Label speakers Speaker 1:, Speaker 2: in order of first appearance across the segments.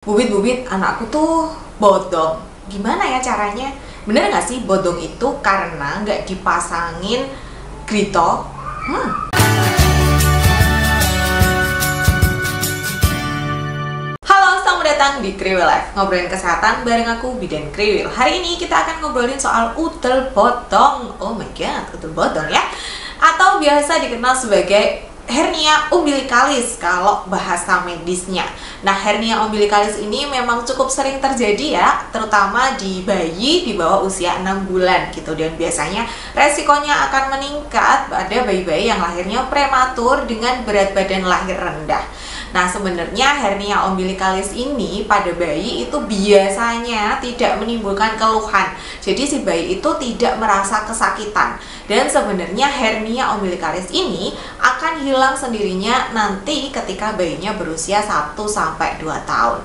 Speaker 1: Bubit-bubit, anakku tuh bodong. Gimana ya caranya? Bener nggak sih bodong itu karena nggak dipasangin grito? Halo, selamat datang di Kriwil Life. Ngobrolin kesehatan bareng aku, Bidan Kriwil. Hari ini kita akan ngobrolin soal utel bodong. Oh my god, utel bodong ya. Atau biasa dikenal sebagai hernia umbilikalis kalau bahasa medisnya. Nah, hernia umbilikalis ini memang cukup sering terjadi ya, terutama di bayi di bawah usia 6 bulan gitu. Dan biasanya resikonya akan meningkat pada bayi-bayi yang lahirnya prematur dengan berat badan lahir rendah. Nah, sebenarnya hernia umbilikalis ini pada bayi itu biasanya tidak menimbulkan keluhan. Jadi si bayi itu tidak merasa kesakitan. Dan sebenarnya hernia umbilikalis ini akan hilang sendirinya nanti ketika bayinya berusia 1-2 tahun.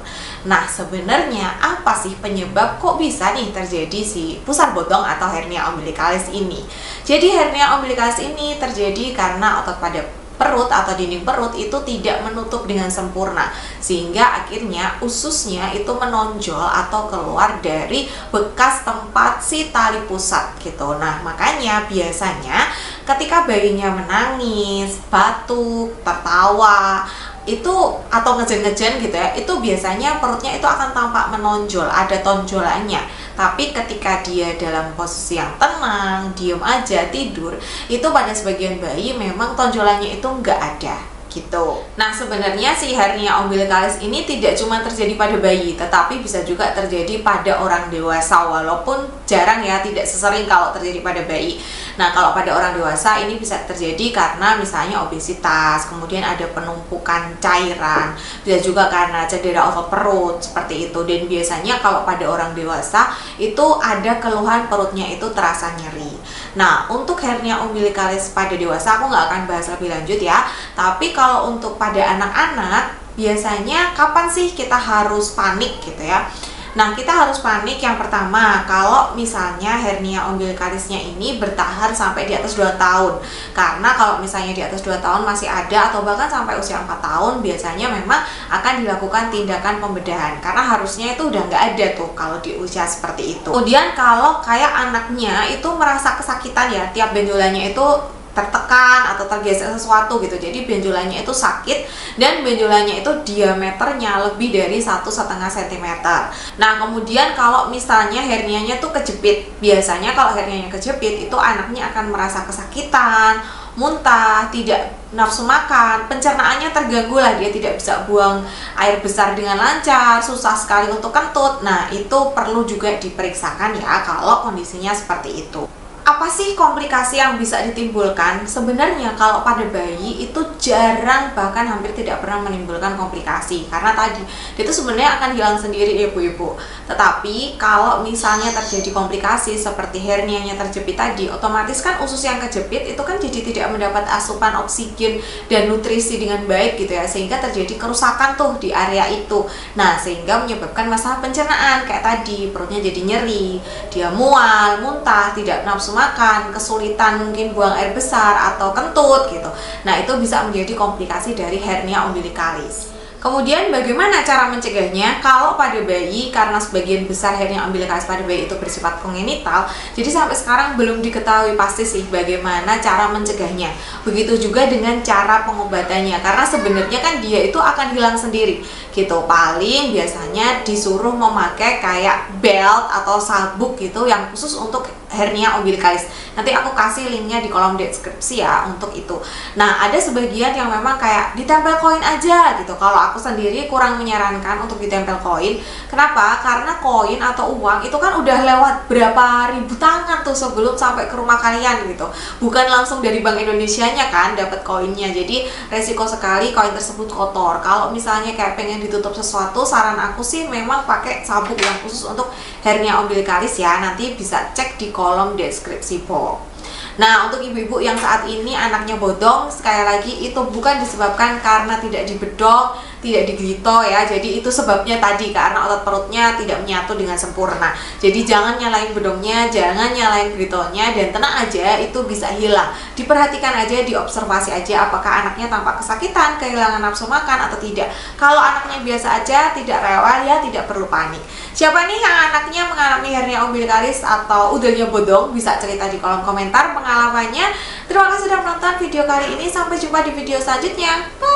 Speaker 1: Nah, sebenarnya apa sih penyebab kok bisa nih terjadi si pusar bodong atau hernia umbilikalis ini? Jadi hernia umbilikalis ini terjadi karena otot pada perut atau dinding perut itu tidak menutup dengan sempurna, sehingga akhirnya ususnya itu menonjol atau keluar dari bekas tempat si tali pusat gitu. Nah, makanya biasanya ketika bayinya menangis, batuk, tertawa itu atau ngejen-ngejen gitu ya, itu biasanya perutnya itu akan tampak menonjol, ada tonjolannya. Tapi ketika dia dalam posisi yang tenang, diem aja, tidur, itu pada sebagian bayi memang tonjolannya itu nggak ada gitu. Nah, sebenarnya si hernia umbilikalis ini tidak cuma terjadi pada bayi, tetapi bisa juga terjadi pada orang dewasa, walaupun jarang ya, tidak sesering kalau terjadi pada bayi. Nah, kalau pada orang dewasa ini bisa terjadi karena misalnya obesitas, kemudian ada penumpukan cairan, bisa juga karena cedera otot perut seperti itu. Dan biasanya kalau pada orang dewasa itu ada keluhan perutnya itu terasa nyeri. Nah, untuk hernia umbilikalis pada dewasa aku nggak akan bahas lebih lanjut ya, tapi kalau untuk pada anak-anak biasanya kapan sih kita harus panik gitu ya? Nah, kita harus panik yang pertama kalau misalnya hernia umbilikalisnya ini bertahan sampai di atas 2 tahun. Karena kalau misalnya di atas 2 tahun masih ada atau bahkan sampai usia 4 tahun, biasanya memang akan dilakukan tindakan pembedahan. Karena harusnya itu udah nggak ada tuh kalau di usia seperti itu. Kemudian kalau kayak anaknya itu merasa kesakitan ya, tiap benjolannya itu tertekan atau tergeser sesuatu gitu, jadi benjolannya itu sakit dan benjolannya itu diameternya lebih dari 1,5 cm. Nah, kemudian kalau misalnya hernianya tuh kejepit, biasanya kalau hernianya kejepit itu anaknya akan merasa kesakitan, muntah, tidak nafsu makan, pencernaannya terganggu lah, dia tidak bisa buang air besar dengan lancar, susah sekali untuk kentut. Nah, itu perlu juga diperiksakan ya kalau kondisinya seperti itu. Apa sih komplikasi yang bisa ditimbulkan? Sebenarnya kalau pada bayi itu jarang, bahkan hampir tidak pernah menimbulkan komplikasi, karena tadi itu sebenarnya akan hilang sendiri ibu-ibu. Tetapi kalau misalnya terjadi komplikasi seperti hernianya terjepit tadi, otomatis kan usus yang kejepit itu kan jadi tidak mendapat asupan oksigen dan nutrisi dengan baik gitu ya, sehingga terjadi kerusakan tuh di area itu. Nah, sehingga menyebabkan masalah pencernaan kayak tadi, perutnya jadi nyeri, dia mual, muntah, tidak nafsu makan, kesulitan mungkin buang air besar atau kentut gitu. Nah, itu bisa menjadi komplikasi dari hernia umbilikalis. Kemudian bagaimana cara mencegahnya? Kalau pada bayi, karena sebagian besar hernia umbilikalis pada bayi itu bersifat kongenital, jadi sampai sekarang belum diketahui pasti sih bagaimana cara mencegahnya. Begitu juga dengan cara pengobatannya, karena sebenarnya kan dia itu akan hilang sendiri gitu. Paling biasanya disuruh memakai kayak belt atau sabuk gitu yang khusus untuk hernia umbilikalis. Nanti aku kasih linknya di kolom deskripsi ya untuk itu. Nah, ada sebagian yang memang kayak ditempel koin aja gitu. Kalau aku sendiri kurang menyarankan untuk ditempel koin. Kenapa? Karena koin atau uang itu kan udah lewat berapa ribu tangan tuh sebelum sampai ke rumah kalian gitu. Bukan langsung dari Bank Indonesianya kan dapat koinnya. Jadi resiko sekali koin tersebut kotor. Kalau misalnya kayak pengen ditutup sesuatu, saran aku sih memang pakai sabuk yang khusus untuk hernia umbilikalis ya. Nanti bisa cek di kolom deskripsi box. Nah, untuk ibu-ibu yang saat ini anaknya bodong, sekali lagi itu bukan disebabkan karena tidak dibedong, tidak diglito ya. Jadi itu sebabnya tadi, karena otot perutnya tidak menyatu dengan sempurna. Jadi jangan nyalain bedongnya, jangan nyalain glitonya, dan tenang aja, itu bisa hilang. Diperhatikan aja, diobservasi aja apakah anaknya tampak kesakitan, kehilangan nafsu makan atau tidak. Kalau anaknya biasa aja, tidak rewel, ya tidak perlu panik. Siapa nih yang anaknya mengalami hernia umbilikalis atau udelnya bodong, bisa cerita di kolom komentar pengalamannya. Terima kasih sudah menonton video kali ini, sampai jumpa di video selanjutnya. Bye!